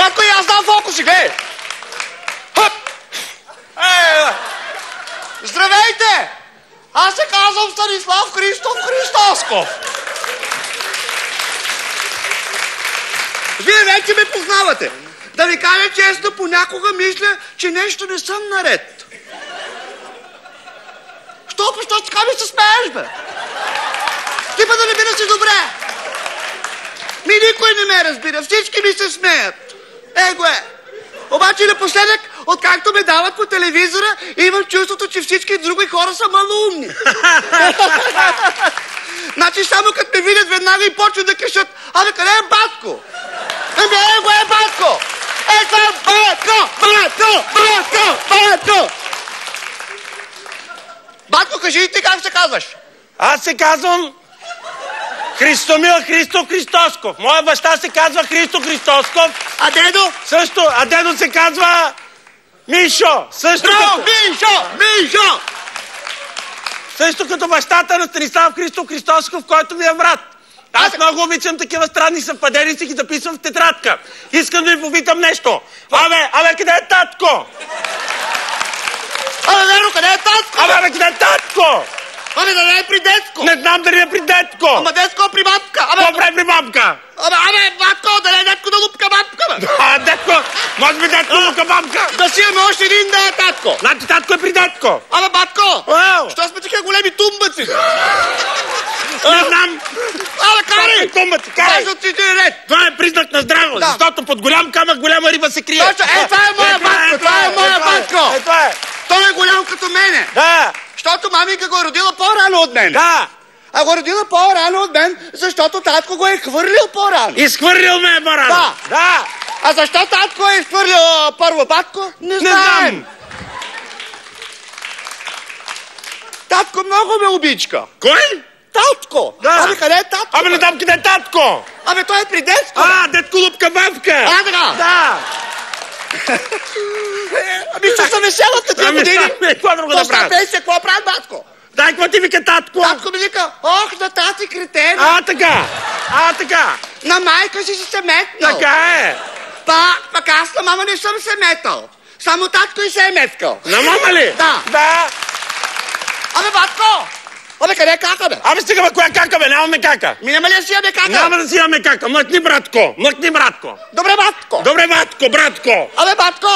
Батко, и аз дам фокуси, гледай! Хъп! Здравейте! Аз се казвам Станислав Христов Христосков. Вие вече ме познавате. Да ви кажа честно, понякога мисля, че нещо не съм наред. Що така ми се смееш, бе? Ти да не би да си добре. Никой не ме разбира, всички ми се смеят. Его е. Обаче напоследък, откакто ме дават по телевизора, имам чувството, че всички други хора са малоумни. Значи само като ме видят веднага и почват да крещят: абе, къде е Батко? Его е Батко! Ето е Батко! Батко! Батко! Батко! Батко, кажи ти как се казваш? Аз се казвам Христомил Христов Христосков. Моя баща се казва Христо Христосков. А дедо? Също. А дедо се казва Мишо. Също като... Мишо! Също като бащата на Станислав Христов Христосков, който ми е брат. Аз много обичам такива странни съвпадения и си ги записвам в тетрадка. Искам да ви попитам нещо. Абе, къде е татко? Абе, Веро, къде е татко? Абе, къде е татко? Абе, дали е при детско? Не знам дали е при детко. Ама детско при бабка. Какво прави при бабка? Абе, батко, дали е детко да лупка бабка, бе? Детко, може би детко лупка бабка. Да си имаме още един да е татко. Значи татко е при детко. Абе, батко, що сме такива големи тумбаци? Не знам. Абе, карай! Тумбаци, карай. Това е признак на здраво, защото под голям камък голяма риба се крие. Точно, това е моя батко, това е моя батко. Той е голям като мене. Да. Защото мамика го е родила по-рано от мен. Да. А го е родила по-рано от мен, защото татко го е хвърлил по-рано. Изхвърлил ме е по-рано. Да. А защо татко е изхвърлил първо батко? Не знам. Татко много ме обичка. Кой? Татко. Да. Абе, къде е татко? Абе, не знам къде е татко. Абе, той е при детско. Детко лупка бабка. Така. Да. Ами, що са веселата тия години? Какво друго да правят? Какво правят, батко? Дай, какво ти вика татко? Татко ми вика: ох, на тати кретен. Така. На майка си се метнал. Така е. Пак аз на мама не съм се метал. Само татко и се е меткал. На мама ли? Да. Абе, батко! Абе, къде е кака, бе? Абе, стига, коя кака, бе? Нямаме кака. Няма ли да си имаме кака? Няма да си имаме кака. Млъкни, братко. Добре, батко. Братко. Абе, батко.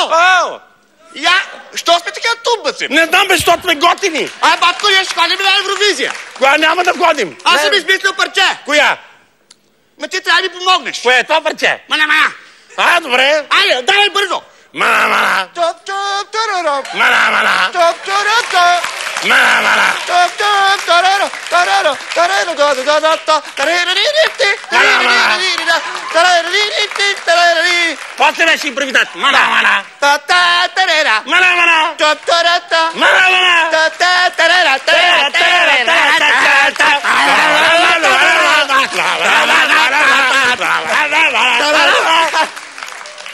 Що сме такива тумбаци? Не знам, бе, защото сме готини. Батко, ние ще ходим на Евровизия. Коя няма да ходим? Аз съм измислил парче. Коя? Ма ти трябва да ми помогнеш. Кое е това парче? Мана. Добре. Айде, давай бързо. Мана. После беше импровизация. Мана.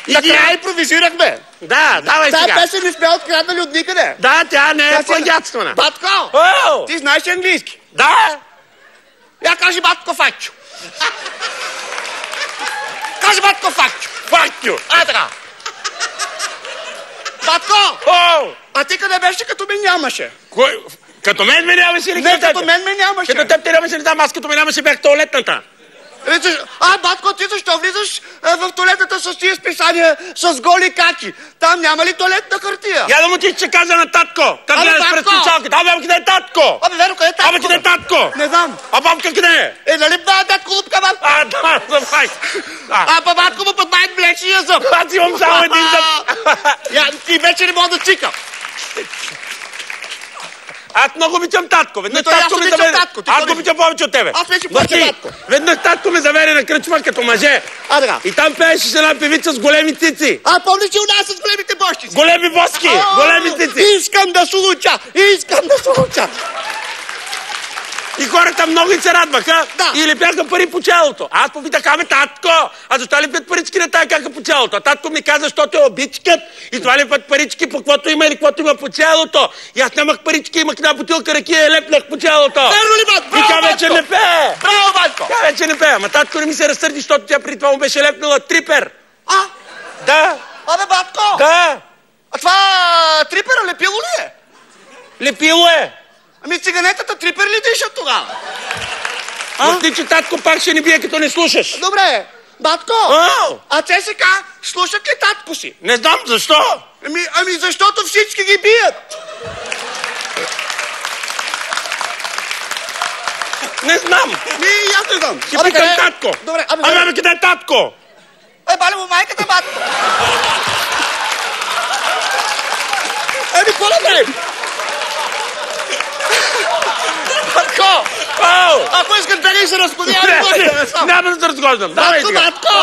Накрая импровизирахме. Да, давай сега. Тая песен не сме откраднали от никъде. Да, тя не е плагиатствана. Батко, ти знаеш английски? Да. Я кажи батко фачо. Кажи батко фачо. Фачо. Така. Батко! А ти къде беше, като мен нямаше? Кой? Като мен ме нямаше или не, като мен ме нямаше. Като теб те нямаше ли там, аз като ме нямаше бях в туалетната. Батко, ти защо влизаш в туалетната с тия списания с голи качи? Там няма ли туалетна хартия? Я да му ти ще каза на татко. Как гледаш през специалката? Абе, къде е татко? Абе, Веро, къде е татко? Абе, къде е татко? Не знам. А бабка къде е? Нали татко лупка бабка? Да, давай. Батко му подмай млечния зъб. Аз имам само един зъб. Ти вече не мога да цикам. Аз много обичам татко. Веднъж татко ме заведе. Аз го обичам повече от тебе. Аз вече повече татко. Веднъж татко ме заведе на кръчма като мъже. Така. И там пееше с една певица с големи цици. Помниш ли у нас с големите бощици? Големи боски, големи цици. Искам да случа. И хората много и се радваха. Да. И лепяха пари по челото. Аз попитах: абе, татко, а защо лепят парички на тая кака по челото? А татко ми каза: защото е обичкат и това лепят парички по каквото има или каквото има по челото. И аз нямах парички, имах една бутилка ракия и лепнах по челото. Верно ли, батко? И тя вече не пее. Браво, батко! Тя вече не пее. Ама татко не ми се разсърди, защото тя при това му беше лепнала трипер. Да. Абе, батко! Да. А това трипера лепило ли е? Лепило е. Ами циганетата трипер ли дишат тогава? Махни, че татко пак ще ни бие, като не слушаш. Добре, батко! Ау! А ЦСК слушат ли татко си? Не знам защо. Ами защото всички ги бият. Не знам. Аз не знам. Ще питам татко. Добре, Абе, къде е татко? Бали му майката, батко. Какво да правим? Батко! Ако искаш да не се разходи, няма да се разгождам. Батко!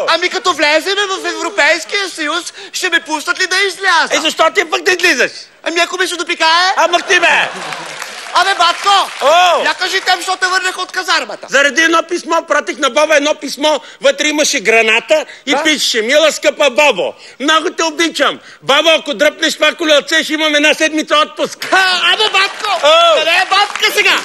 Ами като влезем в Европейския съюз, ще ме пуснат ли да изляза? Защо ти пък да излизаш? Ами ако ми се допикае? Махни, бе! Абе, батко! Я кажи тем, защо те върнаха от казармата. Заради едно писмо, пратих на Баба едно писмо, вътре имаше граната и пишеше: мила скъпа Бабо, много те обичам. Бабо, ако дръпнеш това колелце, ще имам една седмица отпуск. Абе, батко! Къде е бабка сега?